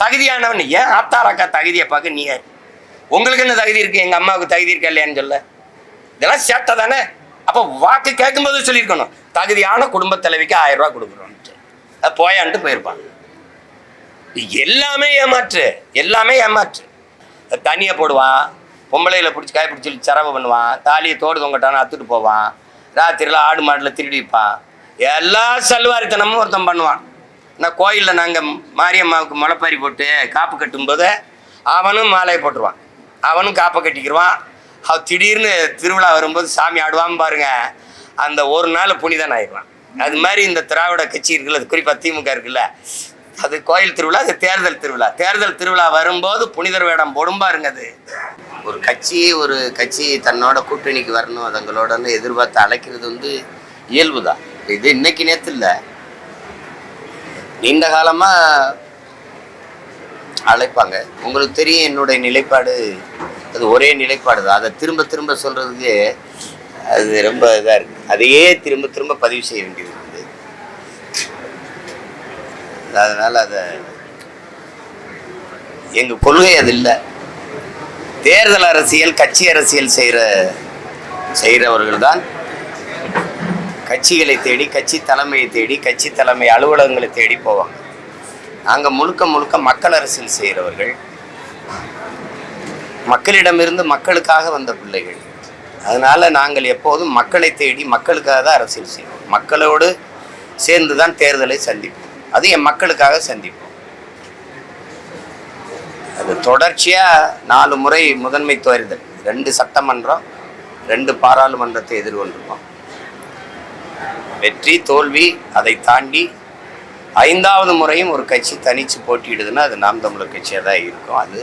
தகுதியானவன் ஏன் ஆத்தாராக்கா தகுதியை பார்க்க நீ உங்களுக்கு என்ன தகுதி இருக்கு, எங்க அம்மாவுக்கு தகுதி இருக்கா இல்லையான்னு சொல்ல. இதெல்லாம் சேட்டை தானே. அப்போ வாக்கு கேட்கும்போது சொல்லியிருக்கணும், தகுதியான குடும்ப தலைவிக்கு 1000 ரூபா கொடுக்குறோம், போயான்ட்டு போயிருப்பான். எல்லாமே ஏமாற்று, எல்லாமே ஏமாற்று. தண்ணியை போடுவான், பொம்பளையில் பிடிச்சி காய பிடிச்சி செலவு பண்ணுவான், தாலியை தோடு தொங்கட்டான அத்துட்டு போவான், ராத்திரியில் ஆடு மாட்டில் திருடிப்பான், எல்லா சல்வாரித்தனமும் ஒருத்தன் பண்ணுவான். நான் கோயிலில் நாங்கள் மாரியம்மாவுக்கு முளைப்பாரி போட்டு காப்பு கட்டும்போது அவனும் மாலையை போட்டுருவான், அவனும் காப்பை கட்டிக்கிடுவான். அவன் திடீர்னு திருவிழா வரும்போது சாமி ஆடுவான்னு பாருங்க, அந்த ஒரு நாள் புனிதன் ஆயிடுவான். அது மாதிரி இந்த திராவிட கட்சி இருக்குல்ல, அது குறிப்பாக திமுக இருக்குல்ல, அது கோயில் திருவிழா, அது தேர்தல் திருவிழா. தேர்தல் திருவிழா வரும்போது புனிதர் வேடம் போடும் பாருங்க. அது ஒரு கட்சி தன்னோட கூட்டணிக்கு வரணும், அதுங்களோட எதிர்பார்த்து அழைக்கிறது இயல்பு தான். இது இன்னைக்கு நேற்று இல்லை, நீண்ட காலமாக அழைப்பாங்க. உங்களுக்கு தெரியும் என்னுடைய நிலைப்பாடு, அது ஒரே நிலைப்பாடு தான். அதை திரும்ப திரும்ப சொல்கிறதுக்கு அது ரொம்ப இதாக இருக்குது. அதையே திரும்ப திரும்ப பதிவு செய்ய வேண்டியது இருக்குது. அதனால் அதை எங்கள் கொள்கை அது இல்லை. தேர்தல் அரசியல், கட்சி அரசியல் செய்கிறவர்கள் தான் கட்சிகளை தேடி, கட்சி தலைமையை தேடி, கட்சி தலைமை அலுவலகங்களை தேடி போவாங்க. நாங்கள் முழுக்க முழுக்க மக்கள் அரசியல் செய்கிறவர்கள், மக்களிடமிருந்து மக்களுக்காக வந்த பிள்ளைகள். அதனால் நாங்கள் எப்போதும் மக்களை தேடி மக்களுக்காக தான் அரசியல் செய்வோம். மக்களோடு சேர்ந்து தான் தேர்தலை சந்திப்போம், அது என் மக்களுக்காக சந்திப்போம். அது தொடர்ச்சியாக 4 முறை முதன்மை தேர்தல், 2 சட்டமன்றம், 2 பாராளுமன்றத்தை எதிர்கொண்டிருக்கோம். வெற்றி தோல்வி அதை தாண்டி 5வது முறையும் ஒரு கட்சி தனித்து போட்டியிடுதுன்னா அது நாம் தமிழர் கட்சியாக தான் இருக்கும். அது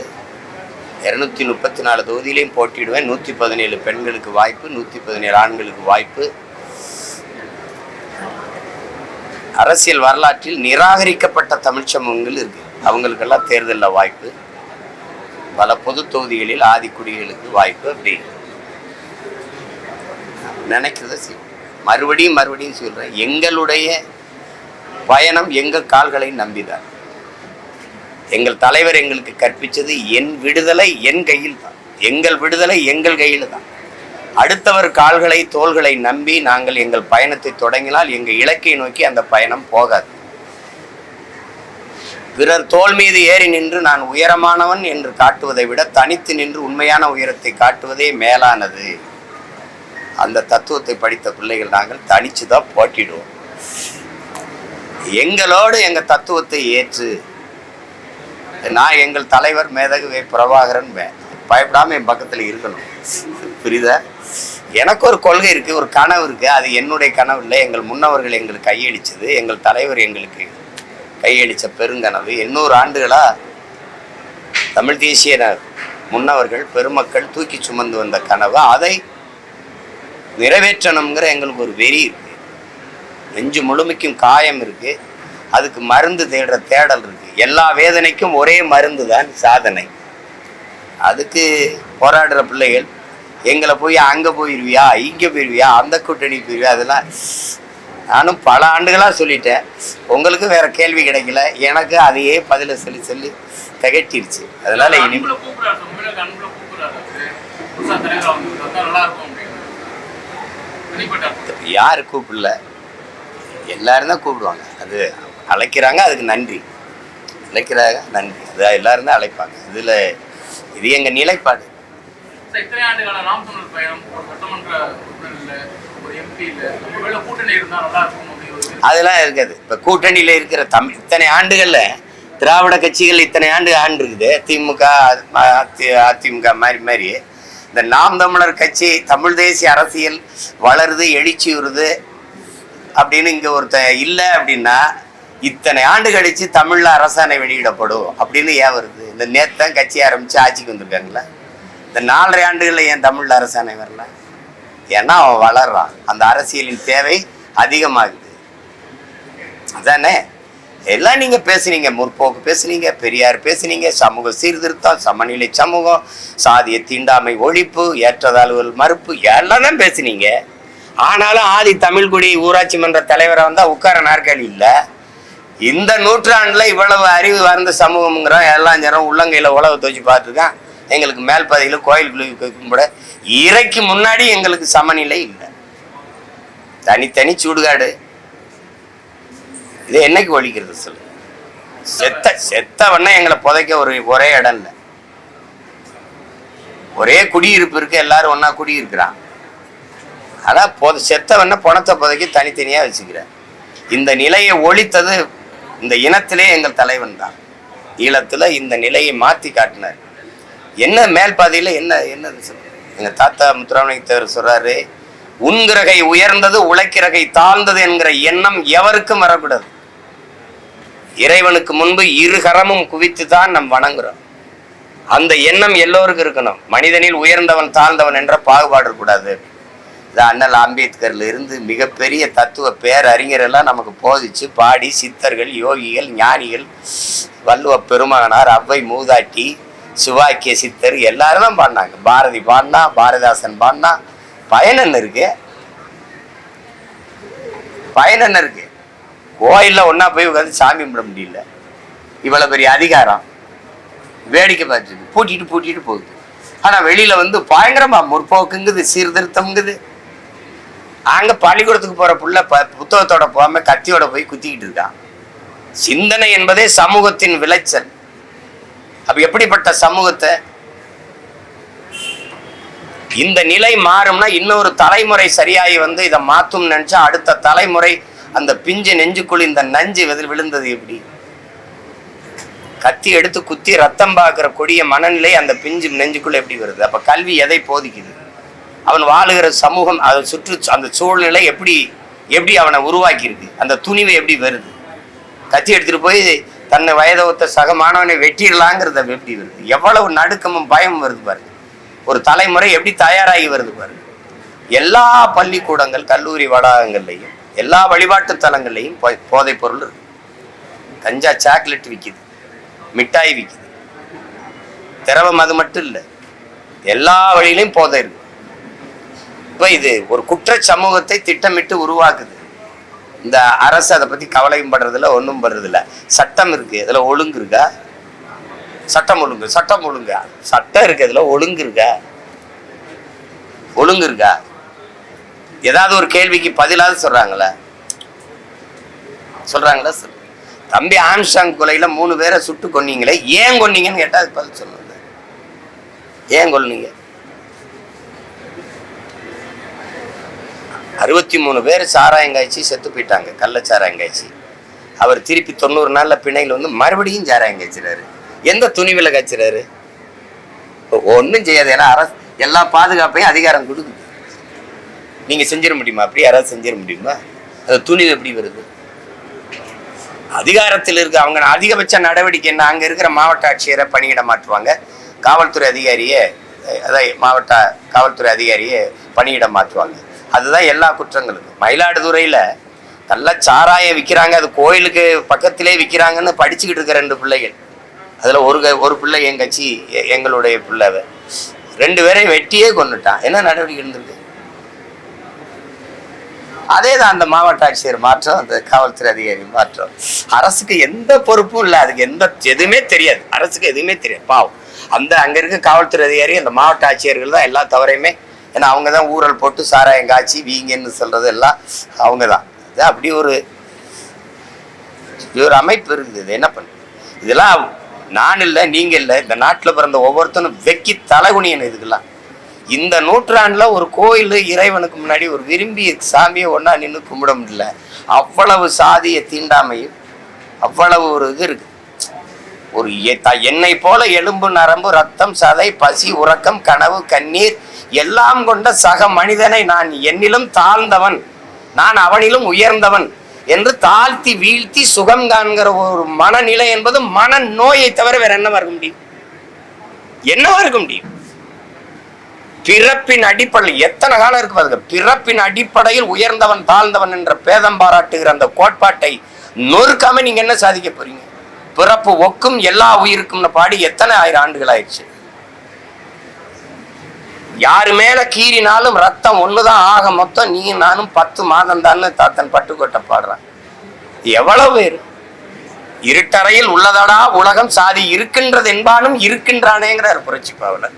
234 தொகுதியிலையும் போட்டியிடுவேன். 117 பெண்களுக்கு வாய்ப்பு, 117 ஆண்களுக்கு வாய்ப்பு. அரசியல் வரலாற்றில் நிராகரிக்கப்பட்ட தமிழ் சமூகங்கள் இருக்கு, அவங்களுக்கெல்லாம் தேர்தலில் வாய்ப்பு. பல பொது தொகுதிகளில் ஆதிக்குடிகளுக்கு வாய்ப்பு. அப்படி நினைக்கிறத செய்வோம். மறுபடியும் சொல்கிறேன், எங்களுடைய பயணம் எங்கள் கால்களை நம்பிதான். எங்கள் தலைவர் எங்களுக்கு கற்பித்தது என் விடுதலை என் கையில் தான், எங்கள் விடுதலை எங்கள் கையில் தான். அடுத்தவர் கால்களை தோள்களை நம்பி நாங்கள் எங்கள் பயணத்தை தொடங்கினால் எங்கள் இலக்கை நோக்கி அந்த பயணம் போகாது. பிறர் தோள் மீது ஏறி நின்று நான் உயரமானவன் என்று காட்டுவதை விட தனித்து நின்று உண்மையான உயரத்தை காட்டுவதே மேலானது. அந்த தத்துவத்தை படித்த பிள்ளைகள் நாங்கள் தனிச்சு தான் போட்டிடுவோம். எங்களோடு எங்கள் தத்துவத்தை ஏற்று, நான் எங்கள் தலைவர் மேதகு வே. பிரபாகரன் பயப்படாமல் என் பக்கத்தில் இருக்கணும், புரியுதா? எனக்கு ஒரு கொள்கை இருக்குது, ஒரு கனவு இருக்குது. அது என்னுடைய கனவு இல்லை, எங்கள் முன்னவர்கள் எங்களுக்கு கையளித்தது, எங்கள் தலைவர் எங்களுக்கு கையளித்த பெருங்கனவு. 800 ஆண்டுகளாக தமிழ் தேசிய முன்னவர்கள் பெருமக்கள் தூக்கி சுமந்து வந்த கனவு, அதை நிறைவேற்றணுங்கிற எங்களுக்கு ஒரு வெறி இருக்குது. நெஞ்சு முழுமைக்கும் காயம் இருக்குது, அதுக்கு மருந்து தேடுற தேடல் இருக்குது. எல்லா வேதனைக்கும் ஒரே மருந்து தான் சாதனை. அதுக்கு போராடுற பிள்ளைகள் எங்களை போய் அங்கே போயிடுவியா, இங்கே போயிடுவியா, அந்த கூட்டணி போயிடுவியா, அதெல்லாம் நானும் பல ஆண்டுகளாக சொல்லிட்டேன். உங்களுக்கு வேற கேள்வி கிடைக்கல, எனக்கு அதையே பதில சொல்லி திகட்டிருச்சு. அதனால இனி யாரு கூப்பிடல, எல்லாரும் தான் கூப்பிடுவாங்க. அது அழைக்கிறாங்க, அதுக்கு நன்றி. அழைக்கிறாங்க, நன்றி. அது எல்லாரும் தான் அழைப்பாங்க. இது எங்க நிலைப்பாடு. அதெல்லாம் இருக்காது. இப்ப கூட்டணியில இருக்கிற இத்தனை ஆண்டுகள்ல திராவிட கட்சிகள் இத்தனை ஆண்டு இருக்குது. திமுக அதிமுக மாதிரி இந்த நாம் தமிழர் கட்சி தமிழ் தேசிய அரசியல் வளருது, எழுச்சி வருது அப்படின்னு இங்க ஒருத்தன் இல்லை அப்படின்னா, இத்தனை ஆண்டு கழிச்சு தமிழ்ல அரசாணை வெளியிடப்படும் அப்படின்னு ஏன் வருது? இந்த நேற்று தான் கட்சி ஆரம்பிச்சு ஆட்சிக்கு வந்திருக்காங்களா? இந்த 4.5 ஆண்டுகள்ல ஏன் தமிழ்ல அரசாணை வரல? ஏன்னா அவன் வளர்றான், அந்த அரசியலின் தேவை அதிகமாகுது. அதானே எல்லாம் நீங்க பேசுனீங்க, முற்போக்கு பேசுனீங்க, பெரியார் பேசுனீங்க, சமூக சீர்திருத்தம், சமநிலை சமூகம், சாதிய தீண்டாமை ஒழிப்பு, ஏற்றத்தாழ்வுகள் மறுப்பு, எல்லாம் தான் பேசுனீங்க. ஆனாலும் ஆதி தமிழ்குடி ஊராட்சி மன்ற தலைவரை வந்தா உட்கார நாற்காலி இல்லை. இந்த நூற்றாண்டுல இவ்வளவு அறிவு வார்ந்த சமூகம்ங்கிறோம். எல்லாம் ஜனம் உள்ளங்கையில உழவு துவச்சு பார்த்துருக்கான். எங்களுக்கு மேல் பகுதியில் கோயிலுக்குள்ள கும்பிட இறைக்கு முன்னாடி எங்களுக்கு சமநிலை இல்லை. தனித்தனி சுடுகாடு. இது என்னைக்கு ஒழிக்கிறது சொல்லு? செத்தவண்ணா எங்களை புதைக்க ஒரே இடம் இல்லை. ஒரே குடியிருப்பு இருக்கு, எல்லாரும் ஒன்னா குடியிருக்கிறான். ஆனா செத்தவண்ண பணத்தை புதைக்க தனித்தனியா வச்சுக்கிறேன். இந்த நிலையை ஒழித்தது இந்த இனத்திலே எங்கள் தலைவன் தான். ஈழத்துல இந்த நிலையை மாத்தி காட்டினார். என்ன மேல் பாதையில என்னது சொல்ற? எங்க தாத்தா முத்துராமலிங்க சொல்றாரு, உண்கிறகை உயர்ந்தது உழைக்கிறகை தாழ்ந்தது என்கிற எண்ணம் எவருக்கும் வரக்கூடாது. இறைவனுக்கு முன்பு இரு கரமும் குவித்து தான் நம் வணங்குறோம். அந்த எண்ணம் எல்லோருக்கும் இருக்கணும். மனிதனில் உயர்ந்தவன் தாழ்ந்தவன் என்ற பாகுபாடு கூடாது. அண்ணல் அம்பேத்கர்ல இருந்து மிகப்பெரிய தத்துவ பேரறிஞரெல்லாம் நமக்கு போதிச்சு பாடி சித்தர்கள், யோகிகள், ஞானிகள், வள்ளுவ பெருமகனார், அவ்வை மூதாட்டி, சிவாக்கிய சித்தர் எல்லாரும் தான் பாடினாங்க. பாரதி பாடினா, பாரதிதாசன் பாடினா. பயன் என்ன இருக்கு? பயன் என்ன இருக்கு? கோயில்ல ஒன்னா போய் உட்காந்து சாமி கும்பிட முடியல. இவ்வளவு பெரிய அதிகாரம் வேடிக்கை பார்த்துட்டு பூட்டிட்டு போகுது. ஆனா வெளியில வந்து பயங்கரமா முற்போக்குங்குது, சீர்திருத்தம்ங்குது. அங்க பள்ளிக்கூடத்துக்கு போற புள்ள புத்தகத்தோட போகாம கத்தியோட போய் குத்திக்கிட்டு இருக்கான். சிந்தனை என்பதே சமூகத்தின் விளைச்சல். அப்ப எப்படிப்பட்ட சமூகத்தை? இந்த நிலை மாறும்னா இன்னொரு தலைமுறை சரியாகி வந்து இதை மாத்தும் நினைச்சா அடுத்த தலைமுறை அந்த பிஞ்சு நெஞ்சுக்குள் இந்த நஞ்சு விழுந்தது எப்படி? கத்தி எடுத்து குத்தி ரத்தம் பார்க்கிற கொடிய மனநிலை அந்த பிஞ்சு நெஞ்சுக்குள்ள எப்படி வருது? அப்ப கல்வி எதை போதிக்குது? அவன் வாழுகிற சமூகம், அதை சுற்று அந்த சூழ்நிலை எப்படி அவனை உருவாக்கி இருக்கு? அந்த துணிவு எப்படி வருது? கத்தி எடுத்துட்டு போய் தன்னை வயதொத்த சக மாணவனை வெட்டிடலாங்கிறத எப்படி வருது? எவ்வளவு நடுக்கமும் பயமும் வருது பாருங்க. ஒரு தலைமுறை எப்படி தயாராகி வருது பாருங்க. எல்லா பள்ளிக்கூடங்கள், கல்லூரி வளாகங்கள்லையும், எல்லா வழிபாட்டு தலங்கள்லையும் போதைப் பொருள் இருக்கு. கஞ்சா, சாக்லேட் விற்கிது, மிட்டாய் விற்கிது. திரவம் அது மட்டும் இல்லை, எல்லா வழியிலையும் போதை இருக்கு. இப்ப இது ஒரு குற்ற சமூகத்தை திட்டமிட்டு உருவாக்குது. இந்த அரசு அதை பத்தி கவலையும் படுறதில்ல, ஒன்றும் படுறதில்ல. சட்டம் இருக்கு, இதுல ஒழுங்கு இருக்கா? சட்டம் ஒழுங்கா? சட்டம் இருக்கு, இதுல ஒழுங்கு இருக்கா? ஒழுங்கு இருக்கா? ஏதாவது ஒரு கேள்விக்கு பதிலாவது சொல்றாங்களா? தம்பி ஆம்ஸ்டாங் கொலையில 3 பேரை சுட்டு கொன்னீங்களே, ஏன் கொன்னீங்கன்னு கேட்டா அது பதில் சொல்லுங்க. ஏன் கொன்னீங்க? 63 பேர் சாராயங்காய்ச்சி செத்து போயிட்டாங்க, கள்ளச்சாராயங்காய்ச்சி. அவர் திருப்பி 90 நாள்ல பிணையில் வந்து மறுபடியும் சாராயங்காய்ச்சிறாரு. எந்த துணிவில் காய்ச்சிறாரு? ஒன்றும் செய்யாது. ஏன்னா அரசு எல்லா பாதுகாப்பையும் அதிகாரம் கொடுக்குது. நீங்க செஞ்சிட முடியுமா? அப்படி யாராவது செஞ்சிட முடியுமா? அது துணிவு எப்படி வருது? அதிகாரத்தில் இருக்கு. அவங்க அதிகபட்ச நடவடிக்கை என்ன? அங்க இருக்கிற மாவட்ட ஆட்சியரை பணியிட மாற்றுவாங்க, காவல்துறை அதிகாரியை, அதாவது மாவட்ட காவல்துறை அதிகாரியை பணியிட மாற்றுவாங்க. அதுதான் எல்லா குற்றங்களுக்கும். மயிலாடுதுறையில நல்ல சாராயம் விற்கிறாங்க, அது கோயிலுக்கு பக்கத்திலே விற்கிறாங்கன்னு படிச்சுக்கிட்டு இருக்க 2 பிள்ளைகள். அதுல ஒரு பிள்ளை என் கட்சி, எங்களுடைய பிள்ளை. 2 பேரையும் வெட்டியே கொண்டுட்டான். என்ன நடவடிக்கை இருந்திருக்கு? அதேதான் அந்த மாவட்ட ஆட்சியர் மாற்றம், அந்த காவல்துறை அதிகாரி மாற்றம். அரசுக்கு எந்த பொறுப்பும் இல்லை, அதுக்கு எதுவுமே தெரியாது. அரசுக்கு எதுவுமே தெரியாது. பாவம் அங்க இருக்க காவல்துறை அதிகாரி, அந்த மாவட்ட ஆட்சியர்கள் தான் எல்லா தவறையுமே. ஏன்னா அவங்க தான் ஊழல் போட்டு சாராயம் காய்ச்சி வீங்கன்னு சொல்றது எல்லாம் அவங்க தான். அப்படி ஒரு அமைப்பு இருக்குது. என்ன பண்ண? இதெல்லாம் நான் இல்லை, நீங்க இல்லை, இந்த நாட்டில் பிறந்த ஒவ்வொருத்தனும் வெக்கி தலைகுனியன். இதுக்கெல்லாம் இந்த நூற்றாண்டுல ஒரு கோயில் இறைவனுக்கு முன்னாடி ஒரு விரும்பி சாமியை ஒன்னா நின்று கும்பிட முடியல. அவ்வளவு சாதிய தீண்டாமையும் அவ்வளவு ஒரு இது இருக்கு. ஒரு என்னை போல எலும்பு, நரம்பு, ரத்தம், சதை, பசி, உறக்கம், கனவு, கண்ணீர் எல்லாம் கொண்ட சக மனிதனை நான் என்னிலும் தாழ்ந்தவன், நான் அவனிலும் உயர்ந்தவன் என்று தாழ்த்தி வீழ்த்தி சுகம் காண்கிற ஒரு மனநிலை என்பது மன நோயை தவிர வேற என்னவா இருக்க முடியும்? என்னவா இருக்க முடியும்? பிறப்பின் அடிப்படையில் எத்தனை காலம் இருக்கு பாருங்க. பிறப்பின் அடிப்படையில் உயர்ந்தவன் தாழ்ந்தவன் என்ற பேதம் பாராட்டுகிற அந்த கோட்பாட்டை நொறுக்காம நீங்க என்ன சாதிக்க போறீங்க? பிறப்பு ஒக்கும் எல்லா உயிருக்கும்னு பாடி எத்தனை ஆயிரம் ஆண்டுகள் ஆயிடுச்சு. யாரு மேல கீறினாலும் ரத்தம் ஒண்ணுதான் ஆக மொத்தம் நீ நானும் 10 மாதம் தான் தாத்தன் பட்டுக்கோட்டை பாடுறான். எவ்வளவு பேரு இருட்டறையில் உள்ளதடா உலகம், சாதி இருக்கின்றது என்பானும் இருக்கின்றானேங்கிறார் புரட்சி பாவலர்.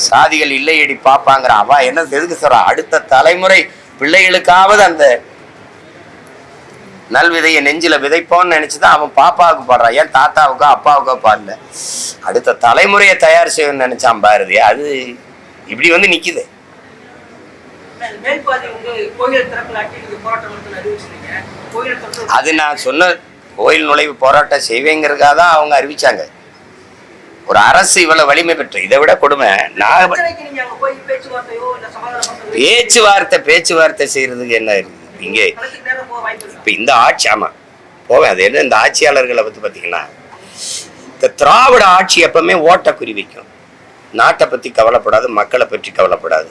சாதிகள் இல்லையடி பாப்பாங்கிற அவ என்ன எதுக்கு சொல்ற, அடுத்த தலைமுறை பிள்ளைகளுக்காவது அந்த நல்விதையை நெஞ்சில விதைப்போன்னு நினைச்சுதான் அவன் பாப்பாவுக்கு பாடுறான். ஏன் தாத்தாவுக்கோ அப்பாவுக்கோ பாடல, அடுத்த தலைமுறையை தயார் செய்யணும்னு நினைச்சான் பாரதி. அது இப்படி வந்து நிக்குது. அது நான் சொன்ன கோயில் நுழைவு போராட்டம் செய்வேங்கிறதுக்காக தான் அவங்க அறிவிச்சாங்க. ஒரு அரசு இவ்வளவு வலிமை பெற்ற, இதை விட கொடுமை பேச்சுவார்த்தை செய்யறதுக்கு என்ன இருக்கு இங்க? இப்ப இந்த ஆட்சி, ஆமா போவேன், அது என்ன இந்த ஆட்சியாளர்களை பத்தி பாத்தீங்கன்னா, இந்த திராவிட ஆட்சி எப்பவுமே ஓட்ட குறி வைக்கும். நாட்டை பத்தி கவலைப்படாது, மக்களை பற்றி கவலைப்படாது.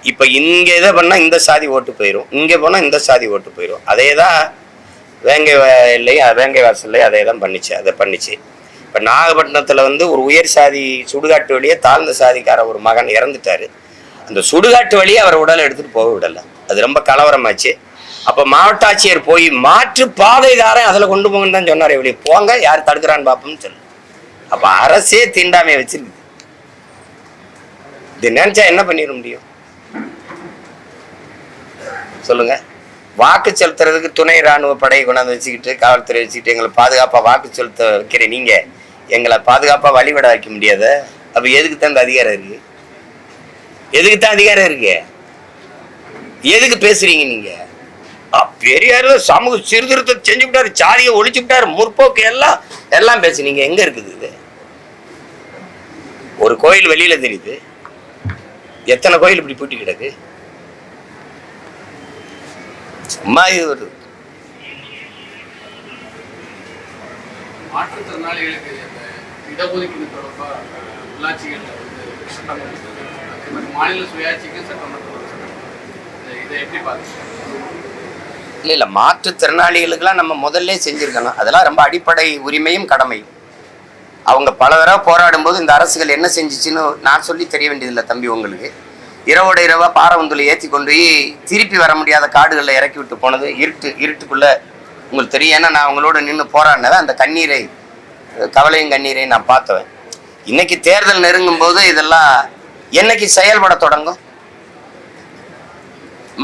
இப்ப இங்க எதை பண்ணா இந்த சாதி ஓட்டு போயிடும், இங்க போனா இந்த சாதி ஓட்டு போயிடும். அதேதான் வேங்கை வாசல்லையும் அதே தான் பண்ணிச்சு. இப்ப நாகப்பட்டினத்துல வந்து ஒரு உயர் சாதி சுடுகாட்டு வழியே தாழ்ந்த சாதிக்கார ஒரு மகன் இறந்துட்டாரு. அந்த சுடுகாட்டு வழியே அவர் உடலை எடுத்துட்டு போக விடல. அது ரொம்ப கலவரமாச்சு. அப்ப மாவட்ட ஆட்சியர் போய் மாற்று பாதைதாரன் அதுல கொண்டு போங்கன்னு தான் சொன்னார். இப்படி போங்க, யார் தடுக்கிறான்னு பாப்போம்னு சொல்லு. அப்ப அரசே தீண்டாமையை வச்சிருக்கு. இது நினைச்சா என்ன பண்ணிட முடியும் சொல்லுங்க? வாக்கு செலுத்துறதுக்கு துணை ராணுவ படையை கொண்டாந்து வச்சுக்கிட்டு, காவல்துறை வச்சுக்கிட்டு எங்களை பாதுகாப்பா வாக்கு செலுத்த வைக்கிற நீங்க எங்களை பாதுகாப்பா வழிபட வைக்க முடியாத? அப்ப எதுக்குத்தான் இந்த அதிகாரம் இருக்கு? எதுக்குத்தான் அதிகாரம் இருக்கு? எதுக்கு பேசுறீங்க நீங்க? பெரியார் சமூக சீர்திருத்தம் செஞ்சு விட்டாரு, சாதியை ஒழிச்சு விட்டாரு, முற்போக்கு எல்லாம் பேசுனீங்க. எங்க இருக்குது இது? ஒரு கோயில் வெளியில தெரியுது, எத்தனை கோயில் இப்படி பூட்டி கிடக்கு? சும்மா இது ஒரு மாற்றுத்திறனாளிகளுக்கு இடஒதுக்கீடு தொடர்பா உள்ளாட்சிகள் மாநில சுயாட்சிக்கு சட்டம் இதை எப்படி பார்க்க? இல்ல மாற்றுத்திறனாளிகளுக்கெல்லாம் நம்ம முதல்ல செஞ்சிருக்கணும். அதெல்லாம் ரொம்ப அடிப்படை உரிமையும் கடமையும். அவங்க பல தடவை போராடும் போது இந்த அரசுகள் என்ன செஞ்சிச்சுன்னு நான் சொல்லி தெரிய வேண்டியதில்லை தம்பி. உங்களுக்கு இரவோட இரவா பாரவந்துல ஏற்றி கொண்டு போய் திருப்பி வர முடியாத காடுகளில் இறக்கி விட்டு போனது இருட்டுக்குள்ள உங்களுக்கு தெரியும். ஏன்னா நான் அவங்களோட நின்று போராடினதை அந்த கண்ணீரை, கவலையும் கண்ணீரையும் நான் பார்த்தவன். இன்னைக்கு தேர்தல் நெருங்கும் போது இதெல்லாம் என்னைக்கு செயல்பட தொடங்கும்?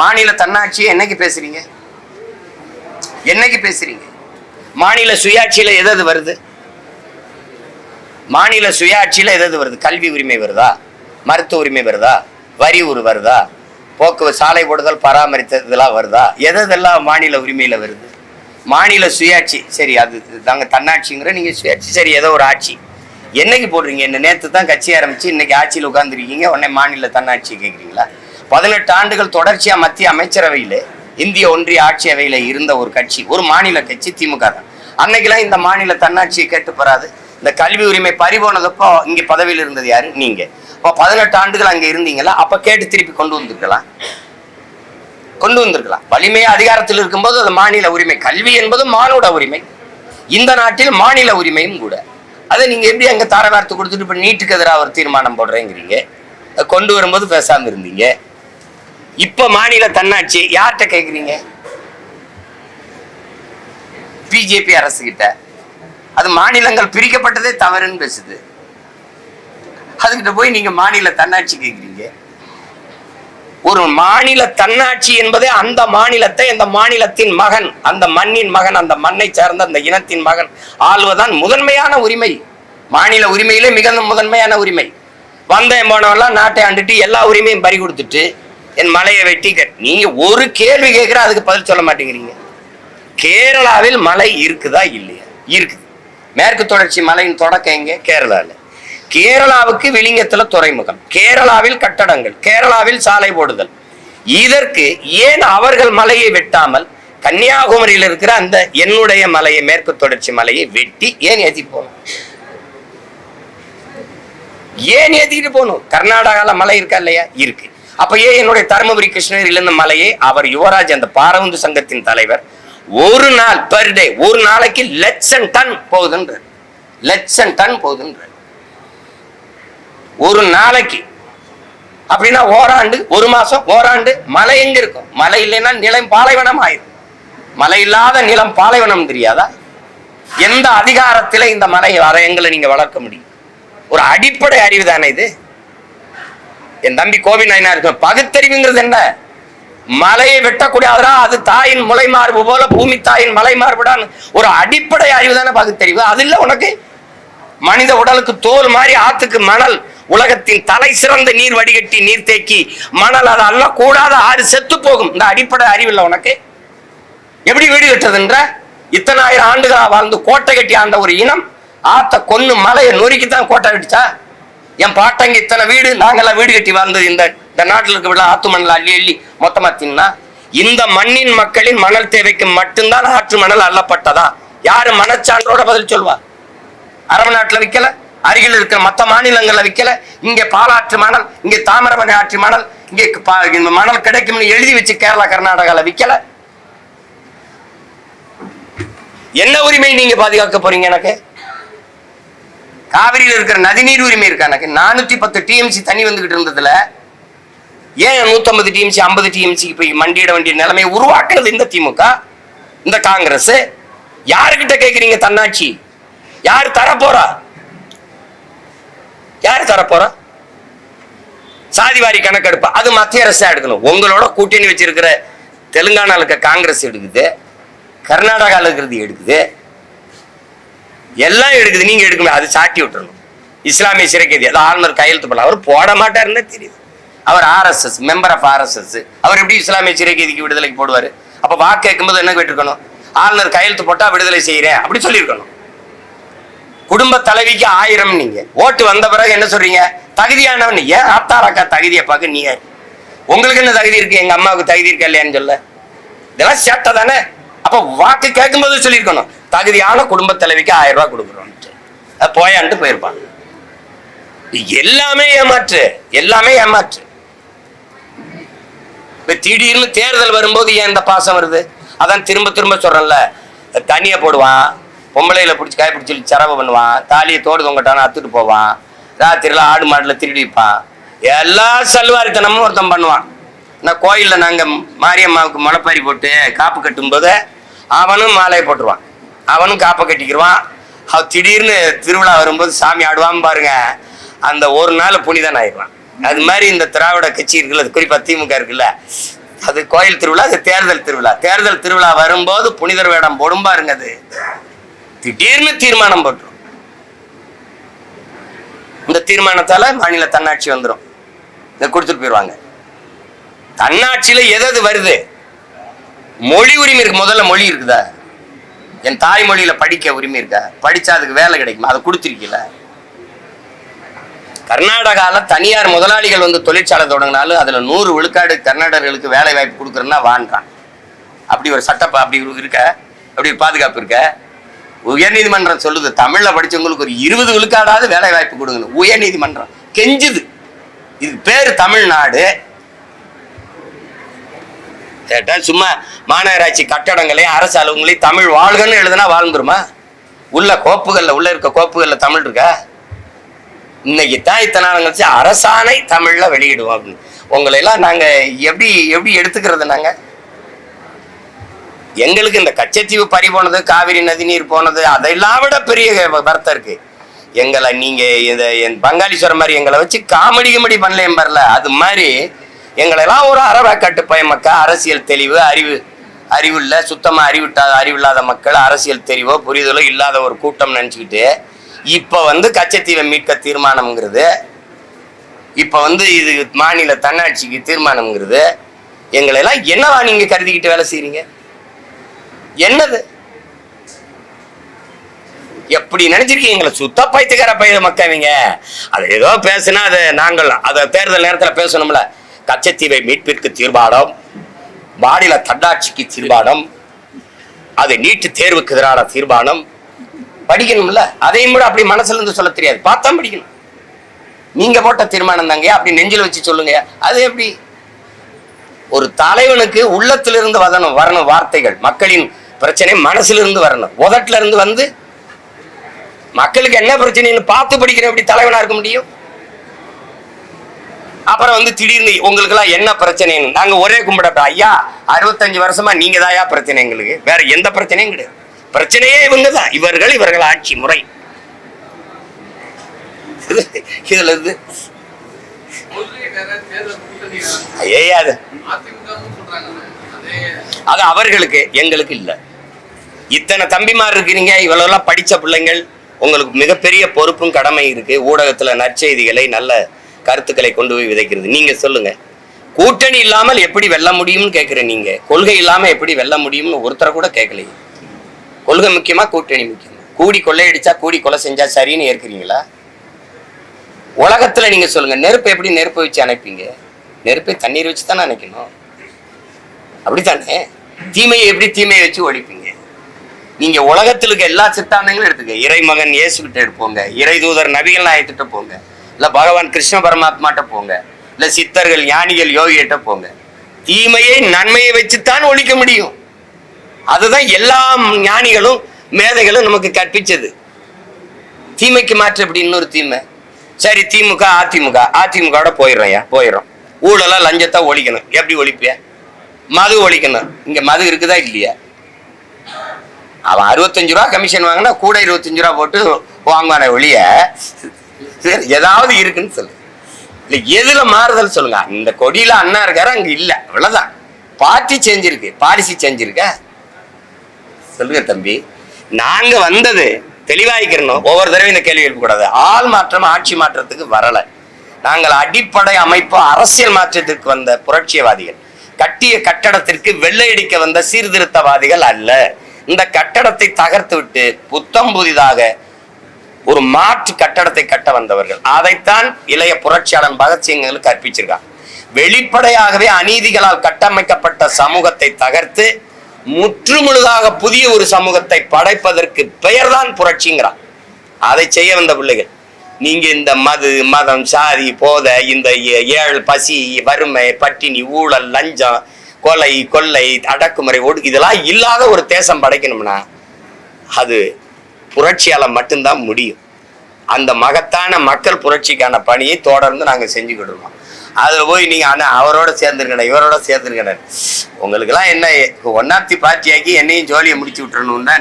மாநில தன்னாட்சியை என்னைக்கு பேசுறீங்க? என்னைக்கு பேசுறீங்க? மாநில சுயாட்சியில எது வருது? மாநில சுயாட்சியில எது வருது? கல்வி உரிமை வருதா? மருத்துவ உரிமை வருதா? வரி வருதா? போக்குவரத்து, சாலை போடுதல், பராமரித்தல் இதெல்லாம் வருதா? எதெல்லாம் மாநில உரிமையில வருது? மாநில சுயாட்சி சரி, அது தாங்க தன்னாட்சிங்கிற நீங்க சுயாட்சி சரி, ஏதோ ஒரு ஆட்சி என்னைக்கு போடுறீங்க? என்ன நேற்று தான் கட்சி ஆரம்பிச்சு இன்னைக்கு ஆட்சியில் உட்கார்ந்துருக்கீங்க, உடனே மாநில தன்னாட்சி கேட்குறீங்களா? 18 ஆண்டுகள் தொடர்ச்சியா மத்திய அமைச்சரவையில, இந்திய ஒன்றிய ஆட்சி அவையில இருந்த ஒரு கட்சி, ஒரு மாநில கட்சி திமுக தான். அன்னைக்கெல்லாம் இந்த மாநில தன்னாட்சியை கேட்டு போறாது. இந்த கல்வி உரிமை பறிபோனதப்போ இங்க பதவியில் இருந்தது யாரு? நீங்க. அப்போ 18 ஆண்டுகள் அங்க இருந்தீங்களா? அப்ப கேட்டு திருப்பி கொண்டு வந்திருக்கலாம். வலிமையா அதிகாரத்தில் இருக்கும்போது அது மாநில உரிமை. கல்வி என்பது மானுட உரிமை. இந்த நாட்டில் மாநில உரிமையும் கூட. அதை நீங்க எப்படி அங்க தாரவார்த்து கொடுத்துட்டு இப்ப நீட்டுக்கு எதிராக ஒரு தீர்மானம் போடுறேங்கிறீங்க. கொண்டு வரும்போது பேசாம இருந்தீங்க. இப்ப மாநில தன்னாட்சி யார்கிட்ட கேட்குறீங்க? பிஜேபி அரசு கிட்ட. அது மாநிலங்கள் பிரிக்கப்பட்டதே தவறுன்னு பேசுது. அதுகிட்ட போய் நீங்க மாநில தன்னாட்சி கேட்குறீங்க. ஒரு மாநில தன்னாட்சி என்பதே அந்த மாநிலத்தை, அந்த மாநிலத்தின் மகன், அந்த மண்ணின் மகன், அந்த மண்ணை சார்ந்த அந்த இனத்தின் மகன் ஆள்வதுதான் முதன்மையான உரிமை. மாநில உரிமையிலே மிக முதன்மையான உரிமை. வந்தேன் போனவெல்லாம் நாட்டை ஆண்டுட்டு எல்லா உரிமையும் பறி கொடுத்துட்டு என் மலையை வெட்டி நீங்க ஒரு கேள்வி கேட்கிற அதுக்கு பதில் சொல்ல மாட்டேங்கிறீங்க. கேரளாவில் மலை இருக்குதா இல்லையா? இருக்குது. மேற்கு தொடர்ச்சி மலையின் தொடக்கம் எங்க? கேரளாவில். கேரளாவுக்கு விளிங்கத்துல துறைமுகம், கேரளாவில் கட்டடங்கள், கேரளாவில் சாலை போடுதல். இதற்கு ஏன் அவர்கள் மலையை வெட்டாமல் கன்னியாகுமரியில் இருக்கிற அந்த என்னுடைய மலையை, மேற்கு தொடர்ச்சி மலையை வெட்டி ஏன் ஏத்தி போகணும்? ஏன் ஏத்திட்டு போகணும்? கர்நாடகால மலை இருக்கா இல்லையா? இருக்கு. அப்ப ஏன் என்னுடைய தருமபுரி கிருஷ்ணகிரியில இருந்த மலையை அவர் யுவராஜ், அந்த பாரவுந்து சங்கத்தின் தலைவர், ஒரு நாள் பெர் டே, ஒரு நாளைக்கு 1,00,000 டன் போகுதுன்ற, 1,00,000 டன் போகுதுன்ற ஒரு நாளைக்கு. அப்படின்னா ஓராண்டு, ஒரு மாசம், ஓராண்டு மழை எங்க இருக்கும்? மழை இல்லைன்னா நிலம் பாலைவனம் ஆயிரும். மழை இல்லாத நிலம் பாலைவனம் தெரியாதா? எந்த அதிகாரத்தில இந்த மலை எங்களை நீங்க வளர்க்க முடியும்? ஒரு அடிப்படை அறிவு தானே இது. என் தம்பி கோவி நாயனா இருக்கு. பகுத்தறிவுங்கிறது என்ன? மலையை வெட்டக்கூடாதா, அது தாயின் முளை மார்பு போல பூமி தாயின் மலை மார்புடான் ஒரு அடிப்படை அறிவு தானே பகுத்தறிவு. அது இல்ல உனக்கு. மனித உடலுக்கு தோல் மாதிரி ஆத்துக்கு மணல், உலகத்தின் தலை சிறந்த நீர் வடிகட்டி நீர் தேக்கி மணல், அது அல்ல கூடாத ஆறு செத்து போகும். இந்த அடிப்படை அறிவு இல்லை உனக்கு. எப்படி வீடு கட்டுறதுன்ற? இத்தனை ஆயிரம் ஆண்டுகளா வாழ்ந்து கோட்டை கட்டி ஆண்ட ஒரு இனம் ஆத்த கொன்னு மலையை நொறுக்கித்தான் கோட்டை கட்டிச்சா? என் பாட்டங்க இத்தனை வீடு, நாங்கெல்லாம் வீடு கட்டி வாழ்ந்தது இந்த நாட்டில் இருக்க விட ஆத்து மணல் அள்ளி அள்ளி மொத்தமா தின்னா. இந்த மண்ணின் மக்களின் மணல் தேவைக்கு மட்டும்தான் ஆற்று மணல் அள்ளப்பட்டதா? யாரு மனச்சான்றோட பதில் சொல்வா? அரபு நாட்டுல விற்கல, அருகில் இருக்கிற மற்ற மாநிலங்கள்ல விற்கல. இங்க பாலாற்று மணல், இங்க தாமிரபரணி ஆற்று மணல், இங்க மணல் கிடைக்கும்னு எழுதி வச்சு கேரளா கர்நாடகால விற்கல. என்ன உரிமை நீங்க பாதுகாக்க போறீங்க? எனக்கு காவிரியில் இருக்கிற நதிநீர் உரிமை இருக்கா? எனக்கு 410 TMC தண்ணி வந்துகிட்டு இருந்ததுல ஏன் 150 TMC 50 TMC போய் மண்டியிட வேண்டிய நிலைமையை உருவாக்குறது இந்த திமுக, இந்த காங்கிரஸ். யாருக்கிட்ட கேட்கிறீங்க தன்னாட்சி? யாரு தரப்போறா? யாரு தரப்போறா? சாதிவாரி கணக்கெடுப்பு அது மத்திய அரசு எடுக்கணும். உங்களோட கூட்டணி வச்சிருக்கிற தெலுங்கானால இருக்க காங்கிரஸ் எடுக்குது, கர்நாடகாவில் இருக்கிறது எடுக்குது, எல்லாம் எடுக்குது. நீங்க எடுக்கணும், அது சாட்டி விட்டுறணும். இஸ்லாமிய சிறைக்கைதி அது ஆளுநர் கையெழுத்து போடலாம். அவர் போட மாட்டாருன்னு தெரியுது. அவர் RSS மெம்பர் ஆஃப் RSS. அவர் எப்படி இஸ்லாமிய சிறைக்கைதிக்கு விடுதலைக்கு போடுவாரு? அப்ப வாக்கு கேட்கும்போது என்ன கேட்டிருக்கணும்? ஆளுநர் கையெழுத்து போட்டா விடுதலை செய்யறேன் அப்படி சொல்லியிருக்கணும். குடும்ப தலைவிக்கு 1000 நீங்க ஓட்டு வந்த பிறகு என்ன சொல்றீங்க? தகுதியானவன். ஏன் ஆத்தாராக்கா தகுதியை பார்க்க நீங்க? உங்களுக்கு என்ன தகுதி இருக்கு? எங்க அம்மாவுக்கு தகுதி இருக்கா இல்லையான்னு சொல்ல? இதெல்லாம் சேட்டை தானே. அப்ப வாக்கு கேட்கும்போது சொல்லியிருக்கணும், தகுதியான குடும்ப தலைவிக்கு 1000 ரூபாய் கொடுக்குறோம். போயான்ட்டு போயிருப்பாங்க. எல்லாமே ஏமாற்று, எல்லாமே ஏமாற்று. திடீர்னு தேர்தல் வரும்போது ஏன் இந்த பாசம் வருது? அதான் திரும்ப திரும்ப சொல்றேன்ல, தண்ணியை போடுவான், பொம்பளையில பிடிச்சி காய் பிடிச்சி செலவு பண்ணுவான், தாலியை தோடு தொங்கட்டான அத்துட்டு போவான், ராத்திரில ஆடு மாடுல திருடி வைப்பான், எல்லா சல்வாரித்தனமும் ஒருத்தன் பண்ணுவான். நான் கோயில்ல நாங்க மாரியம்மாவுக்கு முளைப்பாரி போட்டு காப்பு கட்டும் போது அவனும் மாலையை போட்டுருவான், அவனும் காப்பை கட்டிக்கிடுவான். திடீர்னு திருவிழா வரும்போது சாமி ஆடுவான்னு பாருங்க, அந்த ஒரு நாள் புனிதன் ஆயிடுவான். அது மாதிரி இந்த திராவிட கட்சி இருக்குல்ல, குறிப்பா திமுக இருக்குல்ல, அது கோயில் திருவிழா, அது தேர்தல் திருவிழா. தேர்தல் திருவிழா வரும்போது புனிதர் வேடம் போடும் பாருங்க, அது திடீர்னு தீர்மானம் போட்டுரும். இந்த தீர்மானத்தால மாநில தன்னாட்சி வந்துடும், இதை கொடுத்துட்டு போயிடுவாங்க. தன்னாட்சியில எது வருது? மொழி உரிமை இருக்கு. முதல்ல மொழி இருக்குதா? என் தாய்மொழியில படிக்க உரிமை இருக்கா? படிச்சா அதுக்கு வேலை கிடைக்குமா? அதை கொடுத்துருக்கீல. கர்நாடகால தனியார் முதலாளிகள் வந்து தொழிற்சாலை தொடங்கினாலும் அதுல 100 விழுக்காடு கர்நாடகர்களுக்கு வேலை வாய்ப்பு கொடுக்குறேன்னா வாண்டான். அப்படி ஒரு சட்டப்பா அப்படி இருக்க, அப்படி ஒரு பாதுகாப்பு இருக்க. உயர்நீதிமன்றம் சொல்லுது, தமிழ்ல படிச்சவங்களுக்கு ஒரு 20 விழுக்காடாவது வேலை வாய்ப்பு கொடுங்க. உயர்நீதிமன்றம் கெஞ்சுது. இது பேரு தமிழ்நாடு. கேட்டா சும்மா மாநகராட்சி கட்டடங்களையும் அரசு அலுவலகங்களையும் தமிழ் வாழ்கன்னு எழுதுனா வாழ்ந்துருமா? உள்ள கோப்புகள்ல, உள்ள இருக்க கோப்புகள்ல தமிழ் இருக்கா? இன்னைக்கு தான் இத்தனை நாள் கழிச்சு அரசாணை தமிழ்ல வெளியிடுவோம் அப்படின்னு. உங்களை எல்லாம் நாங்க எப்படி எப்படி எடுத்துக்கிறது? நாங்க எங்களுக்கு இந்த கச்சத்தீவு பறி போனது, காவிரி நதி நீர் போனது, அதெல்லாம் விட பெரிய வருத்தம் இருக்கு. எங்களை நீங்க என் பங்காளீஸ்வரம் மாதிரி எங்களை வச்சு காமெடி பண்ணலையும் வரல. அது மாதிரி எங்களெல்லாம் ஒரு அறவாக்கட்டு பயமக்கா, அரசியல் தெளிவு, அறிவு இல்லை, சுத்தமா அறிவில்லாத மக்கள், அரசியல் தெளிவோ புரிதலோ இல்லாத ஒரு கூட்டம் நினைச்சுக்கிட்டு இப்ப வந்து கச்சத்தீவை மீட்க தீர்மானம்ங்கிறது, இப்ப வந்து இது மாநில தன்னாட்சிக்கு தீர்மானம்ங்கிறது, எங்களை எல்லாம் என்னவா நீங்க கருதிக்கிட்டு வேலை செய்றீங்க? என்னது? எப்படி நினைச்சிருக்கீங்க? எங்களை சுத்த பைத்துக்கார பயிர மக்கவீங்க. அது ஏதோ பேசுனா அது நாங்கள் அதை தேர்தல் நேரத்தில் பேசணும்ல. கச்சத்தீவை மீட்பிற்கு தீர்மானம், மாநில தன்னாட்சிக்கு தீர்மானம், அது நீட்டு தேர்வுக்கு எதிரான தீர்மானம். படிக்கணும்ல. அதையும் கூட அப்படி மனசுல இருந்து சொல்ல தெரியாது, பார்த்தா படிக்கணும். நீங்க போட்ட தீர்மானம் தாங்க அப்படி நெஞ்சில வச்சு சொல்லுங்க. அது எப்படி? ஒரு தலைவனுக்கு உள்ளத்திலிருந்து வரணும் வார்த்தைகள். மக்களின் பிரச்சனை மனசுல இருந்து வரணும், உதட்டுல இருந்து வந்து மக்களுக்கு என்ன பிரச்சனைன்னு பார்த்து படிக்கிற எப்படி தலைவனா இருக்க முடியும்? அப்புறம் வந்து திடீர்னு உங்களுக்கு எல்லாம் என்ன பிரச்சனைன்னு நாங்க ஒரே கும்பிட ஐயா 65 வருஷமா நீங்க தாயா பிரச்சனை, எங்களுக்கு வேற எந்த பிரச்சனையும் கிடையாது. பிரச்சனையே இவங்கதான், இவர்கள் ஆட்சி முறை. இதுல இருந்து அது அவர்களுக்கு, எங்களுக்கு இல்ல. இத்தனை தம்பிமார் இருக்கிறீங்க, இவ்வளவு படிச்ச பிள்ளைங்கள், உங்களுக்கு மிகப்பெரிய பொறுப்பும் கடமை இருக்கு. ஊடகத்துல நற்செய்திகளை நல்ல கருத்துக்களை கொண்டு போய் விதைக்கிறது. நீங்க சொல்லுங்க, கூட்டணி இல்லாமல் எப்படி வெல்ல முடியும்னு கேட்கிறேன். நீங்க கொள்கை இல்லாம எப்படி வெல்ல முடியும்னு ஒருத்தரை கூட கேட்கலையே. கொள்கை முக்கியமா கூட்டணி முக்கியமா? கூடி கொள்ளையடிச்சா கூடி கொலை செஞ்சா சரின்னு ஏற்கிறீங்களா? உலகத்துல நீங்க சொல்லுங்க, நெருப்பை எப்படி நெருப்பை வச்சு அணைப்பீங்க? நெருப்பை தண்ணீர் வச்சு தானே அணைக்கணும், அப்படித்தானே? தீமையை எப்படி தீமையை வச்சு ஒழிப்பீங்க? நீங்க உலகத்துல இருக்க எல்லா சித்தாந்தங்களும் எடுத்துக்க. இறைமகன் இயேசு கிட்ட எடுப்போங்க, இறை தூதர் நபிகள் நாயகிட்ட போங்க, இல்ல பகவான் கிருஷ்ண பரமாத்மாட்ட போங்க, இல்ல சித்தர்கள் ஞானிகள் யோகிகிட்ட போங்க. தீமையை நன்மையை வச்சுத்தான் ஒழிக்க முடியும். அதுதான் எல்லா ஞானிகளும் மேதைகளும் நமக்கு கற்பிச்சது. தீமைக்கு மாற்று எப்படி இன்னொரு தீமை? சரி, திமுக அதிமுக போயிடும். ஊழலா லஞ்சத்தை ஒழிக்கணும். எப்படி ஒழிப்பிய? மது ஒழிக்கணும். இங்க மது இருக்குதா இல்லையா? அவன் 65 ரூபா கமிஷன் வாங்கினா கூட 25 ரூபா போட்டு வாங்குவான ஒழிய ஏதாவது இருக்குன்னு சொல்லு. இல்ல எதுல மாறுதல் சொல்லுங்க. இந்த கொடியில அண்ணா இருக்காரு, அங்க இல்ல, அவ்வளவுதான். பார்ட்டி செஞ்சிருக்கு, பாலிசி செஞ்சிருக்க. சொல்லுங்க தம்பி, நாங்க வந்தது தெளிவாய்க்கிறணும். ஒவ்வொரு தடவை இந்த கேள்வி எழுப்பக்கூடாது. ஆள் மாற்றம் ஆட்சி மாற்றத்துக்கு வரல. நாங்கள் அடிப்படை அமைப்பு அரசியல் மாற்றத்திற்கு வந்த புரட்சியவாதிகள், கட்டிய கட்டடத்திற்கு வெள்ளையடிக்க வந்த சீர்திருத்தவாதிகள் அல்ல. இந்த கட்டடத்தை தகர்த்து விட்டு புத்தம் புதிதாக ஒரு மாற்று கட்டடத்தை கட்ட வந்தவர்கள். அதைத்தான் இளைய புரட்சியாளன் பகத்சிங் கற்பிச்சிருக்கான். வெளிப்படையாகவே அநீதிகளால் கட்டமைக்கப்பட்ட சமூகத்தை தகர்த்து முற்றுமுழுதாக புதிய ஒரு சமூகத்தை படைப்பதற்கு பெயர்தான் புரட்சிங்கிறான். அதை செய்ய வந்த பிள்ளைகள். நீங்க இந்த மது, மதம், சாதி, போதை, இந்த ஏழு, பசி, வறுமை, பட்டினி, ஊழல், லஞ்சம், கொலை, கொள்ளை, அடக்குமுறை, இதெல்லாம் இல்லாத ஒரு தேசம் படைக்கணும்னா அது புரட்சியால மட்டும்தான் முடியும். அந்த மகத்தான மக்கள் புரட்சிக்கான பணியை தொடர்ந்து நாங்க செஞ்சுக்கிட்டு இருக்கோம். அதுல போய் நீங்க அவரோட சேர்ந்துருக்கணும், இவரோட சேர்ந்துருக்கணும். உங்களுக்கு எல்லாம் என்ன ஒன்னாப்தி பார்ட்டி ஆக்கி என்னையும் ஜோலியை முடிச்சு விட்டுறணும்னா